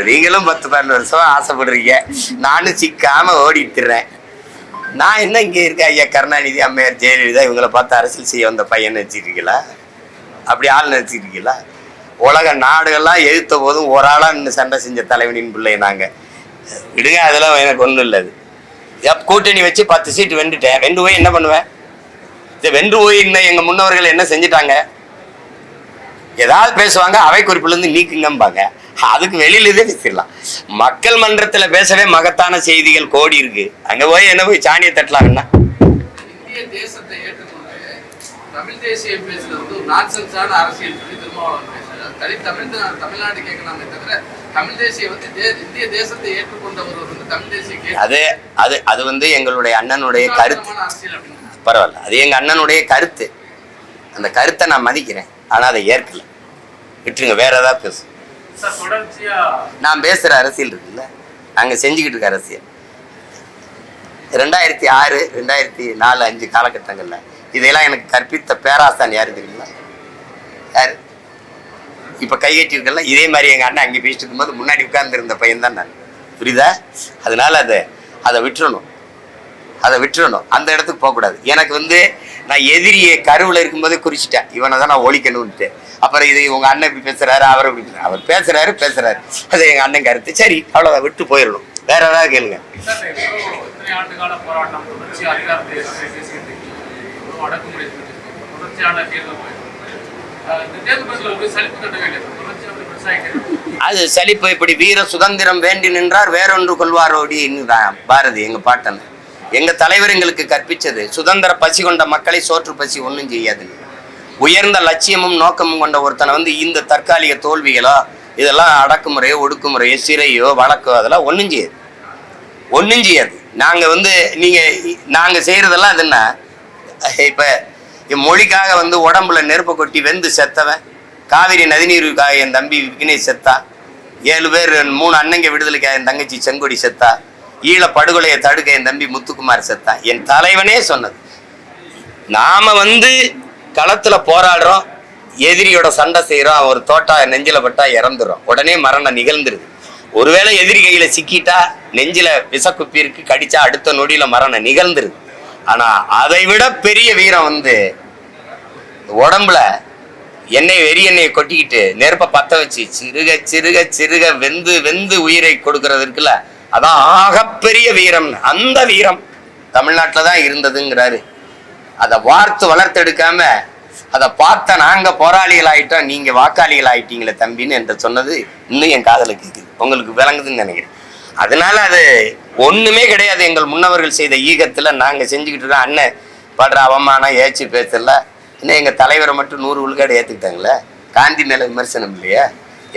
நீங்களும் 10-12 வருஷம் ஆசைப்படுறீங்க. நானும் சிக்காம ஓடிட்டுறேன். நான் என்ன இங்க இருக்க ஐயா கருணாநிதி, அம்மையார் ஜெயலலிதா இவங்களை பார்த்து அரசியல் செய்ய வந்த பையன் நினைச்சிருக்கீங்களா? அப்படி ஆள் நினைச்சிருக்கீங்களா? உலக நாடுகள்லாம் எதிர்த்த போதும் ஒரு ஆளா நின்று சண்டை செஞ்ச தலைவனின் பிள்ளை நாங்க. விடுங்க, அதெல்லாம் எனக்கு ஒன்றும் இல்லை. கூட்டணி வச்சு 10 சீட்டு வென்றுட்டேன். வென்று போய் என்ன பண்ணுவேன்? வென்று போய் எங்க முன்னவர்கள் என்ன செஞ்சுட்டாங்க? ஏதாவது பேசுவாங்க, அவை குறிப்புல இருந்து நீக்குங்கம்பாங்க. அதுக்கு வெளியில இதே பேசிடலாம். மக்கள் மன்றத்துல பேசவே மகத்தான செய்திகள் கோடி இருக்கு. அங்க போய் என்ன போய் சாணியை தட்டலாம்னா இந்திய தேசத்தை ஏற்றுக்கொண்டு தமிழ் தேசிய பேசுறது நான்சென்ஸான அரசியல் சொல்லி திருமாவளவன் பேசுறாரு. தமிழ்நாடு கேட்கலாமே தவிர தமிழ் தேசிய இந்திய தேசத்தை ஏற்றுக்கொண்டவர் தமிழ் தேசிய அது எங்களுடைய அண்ணனுடைய கருத்து. பரவாயில்ல, அது எங்க அண்ணனுடைய கருத்து. அந்த கருத்தை நான் மதிக்கிறேன், ஆனா அதை ஏற்கல. விட்டுருங்க, வேற ஏதாவது பேசு. நான் பேசுற அரசியல் இருக்குல்ல, நாங்க செஞ்சுக்கிட்டு இருக்க அரசியல் 2006, 2004, 5 காலகட்டங்கள்ல இதெல்லாம் எனக்கு கற்பித்த பேராசான் யாரு தெரியுங்களா? யாரு? இப்ப கைகட்டி இருக்கல, இதே மாதிரி எங்க அண்ணன் அங்கே பேசிட்டு இருக்கும்போது முன்னாடி உட்கார்ந்து இருந்த பையன் தான் நான். புரியுதா? அதனால அதை விட்டுறணும். அந்த இடத்துக்கு போகக்கூடாது. எனக்கு நான் எதிரியை கருவில் இருக்கும்போதே குறிச்சிட்டேன், இவனை தான் நான் ஒழிக்கணும்ட்டு. அப்புறம் இது உங்க அண்ணன் இப்படி பேசுறாரு, அவர் பேசுறாரு, அது எங்க அண்ணன் கருத்து. சரி, அவ்வளவுதான், விட்டு போயிடணும். வேற ஏதாவது கேளுங்க. அது சலிப்பு. இப்படி வீர சுதந்திரம் வேண்டி நின்றார் வேறொன்று கொள்வாரோடி பாரதி எங்க பாட்டன். எங்க தலைவர் எங்களுக்கு கற்பிச்சது சுதந்திர பசி கொண்ட மக்களை சோற்று பசி ஒன்றும் செய்யாது. உயர்ந்த லட்சியமும் நோக்கமும் கொண்ட ஒருத்தனை இந்த தற்காலிக தோல்விகளோ இதெல்லாம் அடக்குமுறையோ ஒடுக்குமுறையோ சிறையோ வழக்கோ அதெல்லாம் ஒன்றும் செய்யாது. நாங்க செய்யறதெல்லாம் அது என்ன? இப்ப மொழிக்காக உடம்புல நெருப்பை கொட்டி வெந்து செத்தவன், காவிரி நதிநீருக்காக என் தம்பி விக்னேஷ் செத்தா, 7 பேர் 3 அண்ணங்க விடுதலைக்காக என் தங்கச்சி செங்கொடி செத்தா, ஈழ படுகொலையை தடுக்க என் தம்பி முத்துக்குமார் செத்தான். என் தலைவனே சொன்னது. நாம களத்துல போராடுறோம், எதிரியோட சண்டை செய்யறோம், ஒரு தோட்டா நெஞ்சில பட்டா இறந்துடும், உடனே மரணம் நிகழ்ந்துருது. ஒருவேளை எதிரி கையில சிக்கிட்டா நெஞ்சில விஷக்குப்பி இருக்கு, கடிச்சா அடுத்த நொடியில மரணம் நிகழ்ந்துருது. ஆனா அதை விட பெரிய வீரம் உடம்புல எண்ணெயை கொட்டிக்கிட்டு நெருப்ப பத்த வச்சு சிறுக சிறுக சிறுக வெந்து வெந்து உயிரை கொடுக்கறது இருக்குல்ல, அதான் ஆகப்பெரிய வீரம். அந்த வீரம் தமிழ்நாட்டில தான் இருந்ததுங்கிறாரு. அதை வார்த்து வளர்த்தெடுக்காம அதை பார்த்த நாங்க போராளிகள் ஆயிட்டோம், நீங்க வாக்காளிகள் ஆயிட்டீங்களே தம்பின்னு என்று சொன்னது இன்னும் என் காதல கேக்குது. உங்களுக்கு விளங்குதுன்னு நினைக்கிறேன். அதனால அது ஒண்ணுமே கிடையாது. எங்கள் முன்னவர்கள் செய்த ஈகத்துல நாங்க செஞ்சுக்கிட்டு இருக்கோம். அண்ணன் படுற அவமானம் ஏச்சு பேசல, இன்னும் எங்க தலைவரை மட்டும் 100 விழுக்காடு ஏத்துக்கிட்டாங்களே. காந்தி மேல விமர்சனம் இல்லையா?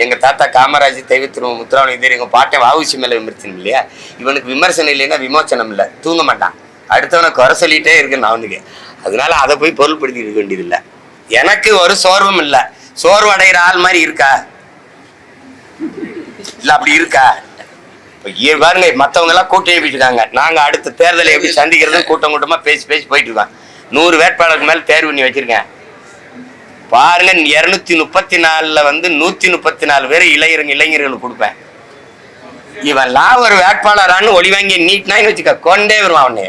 எங்க தாத்தா காமராஜ், தெய்வத்திரு முத்துராமலிங்க, எங்க பாட்டை வஉசி மேல விமர்சனம் இல்லையா? இவனுக்கு விமர்சனம் இல்லைன்னா விமோச்சனம் இல்லை, தூங்க மாட்டான். அடுத்தவனை குறை சொல்லிட்டே இருக்குன்னு அவனுக்கு. அதனால அதை போய் பொருள்படுத்தி இருக்க வேண்டியது இல்லை. எனக்கு ஒரு சோர்வும் இல்லை. சோர்வு அடைகிற ஆள் மாதிரி இருக்கா? இல்ல அப்படி இருக்கா? பாருங்க, மற்றவங்க எல்லாம் கூட்டம் எழுப்பிட்டு இருக்காங்க. நாங்க அடுத்த தேர்தலை எப்படி சந்திக்கிறது கூட்டம் கூட்டமா பேசி போயிட்டு இருக்கோம். 100 வேட்பாளருக்கு மேல தேர்வு பண்ணி வச்சிருக்கேன். பாருங்க, 234ல 134 பேர் இளைஞர்களுக்கு கொடுப்பேன். இவெல்லாம் ஒரு வேட்பாளரான்னு ஒளி வாங்கி நீட்னான்னு வச்சுக்க, கொண்டே வருவான் அவனே.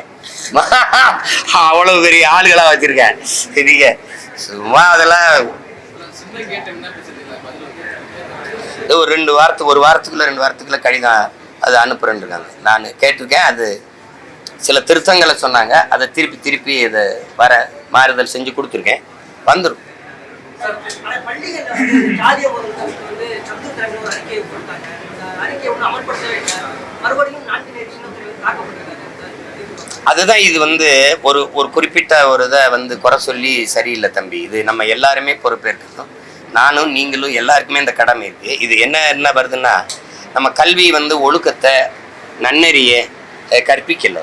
அவ்வளவு பெரிய ஆளுகளா வச்சிருக்கேன். சரிங்க, சும்மா அதெல்லாம் ஒரு 2 வாரத்துக்குள்ள 2 வாரத்துக்குள்ள கடிதம் அது அனுப்புறேன்னு இருக்காங்க. நான் கேட்டிருக்கேன். அது சில திருத்தங்களை சொன்னாங்க, அதை திருப்பி இதை வர மாறுதல் செஞ்சு கொடுத்துருக்கேன். வந்துடும். அதுதான் இது ஒரு குறிப்பிட்ட ஒரு இதை குறை சொல்லி சரியில்லை தம்பி. இது நம்ம எல்லாருமே பொறுப்பேற்கணும். நானும் நீங்களும் எல்லாருக்குமே இந்த கடமை இருக்கு. இது என்ன வருதுன்னா, நம்ம கல்வி ஒழுக்கத்தை நன்னெறியை கற்பிக்கல.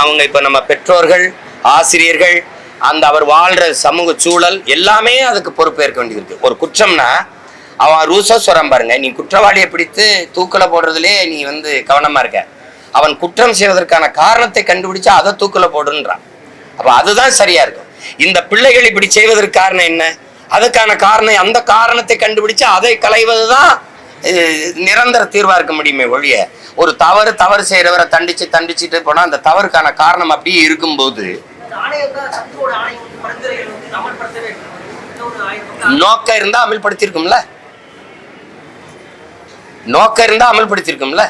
அவங்க இப்ப நம்ம பெற்றோர்கள், ஆசிரியர்கள், அவர் வாழ்ற சமூக சூழல் எல்லாமே அதுக்கு பொறுப்பேற்க வேண்டியது இருக்கு. ஒரு குற்றம்னா அவன் ரூசா சொல்றான் பாருங்க, நீ குற்றவாளியை பிடித்து தூக்கில போடுறதுலே நீ கவனமா இருக்க. அவன் குற்றம் செய்வதற்கான காரணத்தை கண்டுபிடிச்சா அதை தூக்கில போடுன்றான். அப்ப அதுதான் சரியா இருக்கும். இந்த பிள்ளைகள் இப்படி செய்வதற்கு காரணம் என்ன? அதுக்கான காரணம், அந்த காரணத்தை கண்டுபிடிச்சு அதை களைவதுதான் நிரந்தர தீர்வா இருக்க முடியுமே ஒழிய, ஒரு தவறு செய்யறவரை தண்டிச்சுட்டு போனா அந்த தவறுக்கான காரணம் அப்படியே இருக்கும்போது நோக்கம் இருந்தா அமல்படுத்திருக்கும்ல.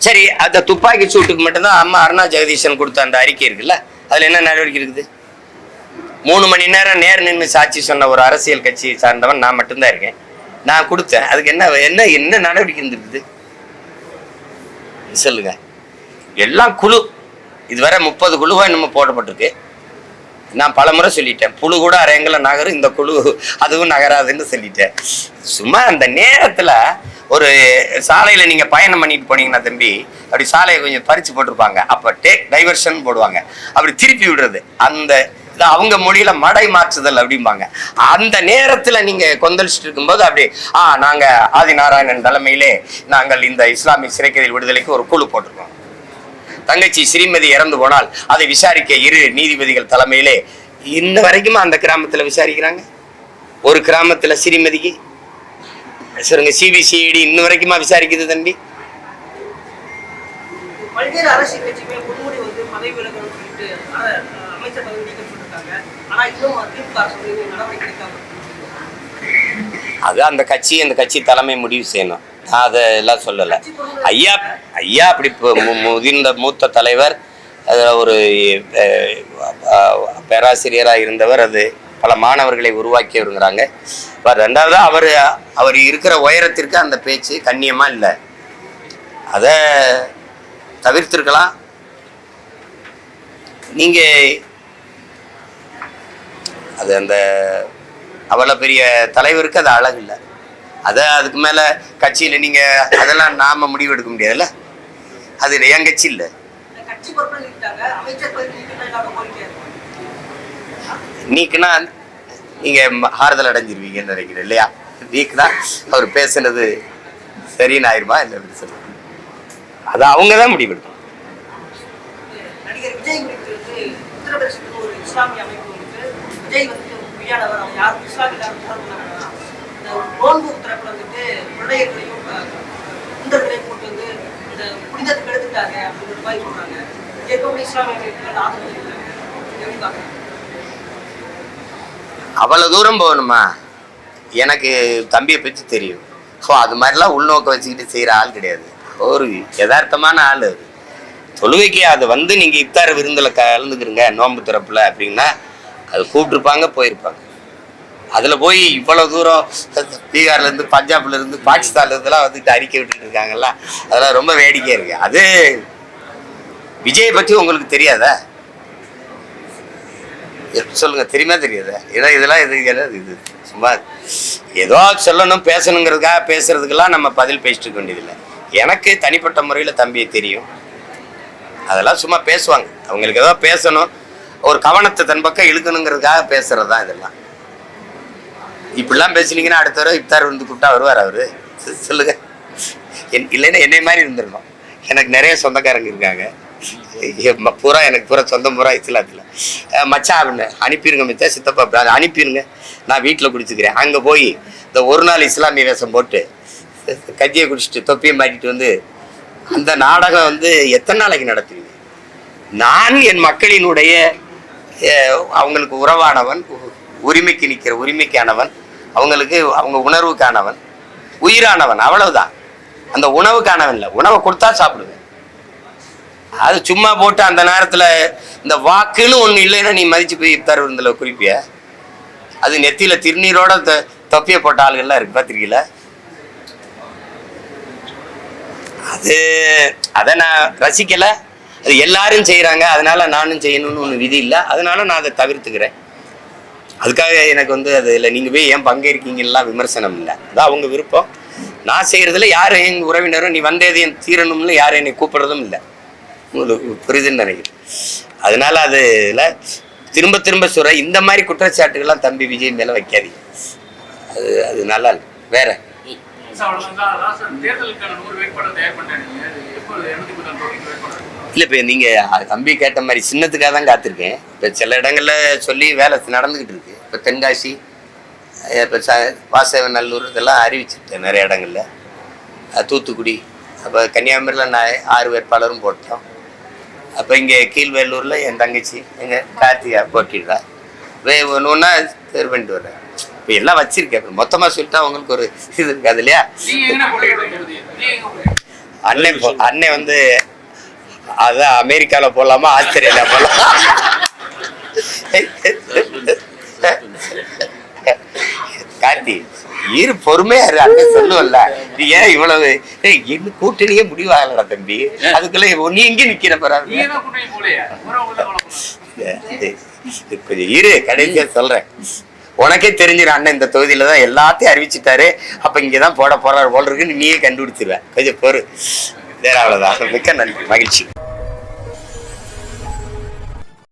சரி, அந்த துப்பாக்கி சூட்டுக்கு மட்டும்தான் அம்மா அருணா ஜெகதீசன் கொடுத்த அந்த அறிக்கை இருக்குல்ல, அதுல என்ன நடவடிக்கை இருக்குது? 3 மணி நேரம் நேர் நின்று சாட்சி சொன்ன ஒரு அரசியல் கட்சியை சார்ந்தவன் நான் மட்டும்தான் இருக்கேன். நான் கொடுத்தேன். அதுக்கு என்ன நடவடிக்கை இருந்திருக்குது சொல்லுங்க? எல்லாம் குழு. இதுவரை 30 குழுவா நம்ம போடப்பட்டிருக்கு. நான் பலமுறை சொல்லிட்டேன், புழு கூட அரையங்கள நகரும், இந்த குழு அதுவும் நகராதுன்னு சொல்லிட்டேன். சும்மா அந்த நேரத்துல ஒரு சாலையில நீங்க பயணம் பண்ணிட்டு போனீங்கன்னா தம்பி, அப்படி சாலையை கொஞ்சம் பறிச்சு போட்டிருப்பாங்க, அப்ப டைவர்ஷன் போடுவாங்க, அப்படி திருப்பி விடுறது. அந்த அவங்க மொழியில மடை மாற்றுதல் அப்படிம்பாங்க. அந்த நேரத்துல நீங்க கொந்தளிச்சுட்டு இருக்கும்போது அப்படி நாங்க ஆதிநாராயணன் தலைமையிலே நாங்கள் இந்த இஸ்லாமிய சிறைக்கைதில் விடுதலைக்கு ஒரு குழு போட்டிருக்கோம். தங்கச்சி ஸ்ரீமதி இறந்து போனால் அதை விசாரிக்க 2 நீதிபதிகள் தலைமையிலே இன்ன வரைக்கும் அந்த கிராமத்துல விசாரிக்கிறாங்க. ஒரு கிராமத்துல ஸ்ரீமதிக்கு சொல்லுங்க, சிபிசிஐடி இன்ன வரைக்குமா விசாரிக்குது தம்பி? பல்வேறு அரசியல் கட்சிகள் முன்மொழி பதவி விலகணும் சொல்லிட்டு அமைச்சர் பதவி நீக்கம் சொல்லிருக்காங்க. ஆனா இன்னும் திமுக நடவடிக்கை எடுக்காம, அது அந்த கட்சி தலைமை முடிவு செய்யணும். நான் அதெல்லாம் சொல்லலை. ஐயா அப்படி முதிர்ந்த மூத்த தலைவர், ஒரு பேராசிரியராக இருந்தவர், அது பல மாணவர்களை உருவாக்கியவருங்கிறாங்க. ரெண்டாவது அவர் இருக்கிற உயரத்திற்கு அந்த பேச்சு கண்ணியமா இல்லை. அதை தவிர்த்திருக்கலாம். நீங்க அது அந்த அவ்வளவு பெரிய தலைவருக்கு அது அழகு இல்லை. அதுக்கு மேல கட்சியில நீங்க அதெல்லாம் நாம முடிவு எடுக்க முடியாதுல்ல. அது என் கட்சி இல்ல. நீக்குனா நீங்க ஆறுதல் அடைஞ்சிருவீங்கன்னு நினைக்கிறேன் இல்லையா? நீக்குனா அவர் பேசுனது சரின்னு ஆயிருமா இல்லை அப்படின்னு சொல்லுங்க. அது அவங்கதான் முடிவு எடுக்கணும். நடிகர் விஜய் இஸ்லாமிய அமைப்பு வந்துட்டு விஜய் வந்துட்டு பொய்யானவர், அவங்க யாரும் இஸ்லாமிய வேண்டாம், இந்த நோன்பு தரப்புல வந்துட்டு பிள்ளைகளையும் குண்டர்களையும் போட்டு வந்து இந்த புனிதத்துக்கு எடுத்துட்டாங்க அப்படிங்கிற மாதிரி சொல்றாங்க. ஏற்கனவே இஸ்லாமிய அமைப்புகள் ஆதரவு இருக்காங்க. எப்படி பாக்குறாங்க? அவ்வளவு தூரம் போகணுமா? எனக்கு தம்பியை பற்றி தெரியும். ஸோ அது மாதிரிலாம் உள்நோக்க வச்சுக்கிட்டு செய்கிற ஆள் கிடையாது. ஒரு யதார்த்தமான ஆள் அவர். தொழுகைக்கு அது வந்து நீங்கள் இஃப்தார் விருந்தில் கலந்துக்கிறீங்க நோன்பு திறப்பில் அப்படின்னா அது கூப்பிட்டுருப்பாங்க, போயிருப்பாங்க. அதில் போய் இவ்வளோ தூரம் பீகார்லேருந்து பஞ்சாப்லேருந்து பாகிஸ்தான்லேருந்துலாம் வந்துட்டு அறிக்கை விட்டுட்டு இருக்காங்கல்ல, அதெல்லாம் ரொம்ப வேடிக்கையாக இருக்குது. அது விஜயை பற்றி உங்களுக்கு தெரியாதா? சொல்லுங்க, தெரியுமா தெரியாதா? ஏன்னா இதெல்லாம் இது சும்மா ஏதோ சொல்லணும் பேசணுங்கிறதுக்காக பேசுறதுக்கெல்லாம் நம்ம பதில் பேசிட்டு இருக்க வேண்டியதில்லை. எனக்கு தனிப்பட்ட முறையில் தம்பியை தெரியும். அதெல்லாம் சும்மா பேசுவாங்க. அவங்களுக்கு ஏதோ பேசணும், ஒரு கவனத்தை தன் பக்கம் இழுக்கணுங்கிறதுக்காக பேசுறது தான் இதெல்லாம். இப்படிலாம் பேசுனீங்கன்னா அடுத்த தடவை இஃப்தார் வந்து கூப்பிட்டா வருவார் அவரு? சொல்லுங்க. இல்லைன்னா என்னை மாதிரி இருந்திருக்கும். எனக்கு நிறைய சொந்தக்காரங்க இருக்காங்க. பூரா எனக்கு பூரா சொந்தம் பூரா இஸ்லாத்தில். மச்சான் அப்படின்னு அனுப்பிடுங்க, மிச்சா சித்தப்பா அனுப்பிடுங்க, நான் வீட்டில் குடிச்சுக்கிறேன். அங்கே போய் இந்த ஒரு நாள் இஸ்லாமிய வேஷம் போட்டு கஞ்சியை குடிச்சிட்டு தொப்பியை மாட்டிட்டு வந்து அந்த நாடகம் வந்து எத்தனை நாளைக்கு நடத்துவீங்க? நான் என் மக்களினுடைய அவங்களுக்கு உறவானவன், உரிமைக்கு நிற்கிற உரிமைக்கானவன், அவங்களுக்கு அவங்க உணர்வுக்கானவன், உயிரானவன், அவ்வளவுதான். அந்த உணவுக்கானவன் இல்லை. உணவை கொடுத்தா சாப்பிடுவேன். அது சும்மா போட்டு அந்த நேரத்தில் இந்த வாக்குன்னு ஒன்று இல்லைன்னா நீ மதிச்சு போய் இஃப்தார் விருந்தில் குறிப்பிய. அது நெத்தியில் திருநீரோட தொப்பியை போட்ட ஆளுகள்லாம் இருக்கு, பார்த்துருக்கீங்களா? அதை நான் ரசிக்கலை. அது எல்லாரும் செய்கிறாங்க, அதனால நானும் செய்யணும்னு ஒன்று விதி இல்லை. அதனால நான் அதை தவிர்த்துக்கிறேன். அதுக்காக எனக்கு வந்து அது இல்லை, நீங்கள் போய் ஏன் பங்கேற்கீங்கலாம் விமர்சனம் இல்லை. அதான் அவங்க விருப்பம். நான் செய்கிறதுல யாரும் எங்கள் உறவினரும் நீ வந்தது என் தீரணும்னு யாரும் என்னை கூப்பிட்றதும் இல்லை. உங்களுக்கு புரியுதுன்னு நினைக்கிறேன். அதனால அதுல திரும்ப திரும்ப சொல்ற இந்த மாதிரி குற்றச்சாட்டுகள்லாம் தம்பி விஜய் மேல வைக்காதீங்க. அது நல்லா இல்லை. வேற இல்லை, இப்போ நீங்கள் தம்பி கேட்ட மாதிரி சின்னத்துக்காக தான் காத்திருக்கேன். இப்போ சில இடங்கள்ல சொல்லி வேலை நடந்துக்கிட்டு இருக்கு. இப்போ தென்காசி, இப்போ வாசவநல்லூர் இதெல்லாம் அறிவிச்சுட்டேன் நிறைய இடங்கள்ல. தூத்துக்குடி, அப்போ கன்னியாகுமரியில் நான் 6 வேட்பாளரும் போட்டோம். அப்போ இங்கே கீழ்வேலூரில் என் தங்கச்சி எங்கள் கார்த்திகா போட்டிடுறா. ஒன்று ஒன்றா தேர்வு பண்ணிட்டு வர்றேன். இப்போ எல்லாம் வச்சிருக்கேன். மொத்தமாக சொல்லிட்டா அவங்களுக்கு ஒரு இது இருக்காது இல்லையா? அண்ணன் வந்து அதான் அமெரிக்காவில் போடலாமா ஆஸ்திரேலியா போடலாமா? கார்த்தி இரு பொறுமையா இரு, அண்ணன் சொல்லுவல்ல. நீ ஏன் இவ்வளவு என்ன கூட்டணியே முடிவாகலடா தம்பி, அதுக்குள்ள நீ எங்க நிக்கிற பரவாயில்ல. கொஞ்சம் இரு, கடைசியா சொல்றேன். உனக்கே தெரிஞ்சிடும் அண்ணன் இந்த தொகுதியில தான் எல்லாத்தையும் அறிவிச்சுட்டாரு, அப்ப இங்கதான் போட போறாரு போல இருக்குன்னு நீயே கண்டுபிடிச்சிருவேன். கொஞ்சம் பொறு. வேற அவ்வளவுதான். மிக்க நன்றி, மகிழ்ச்சி.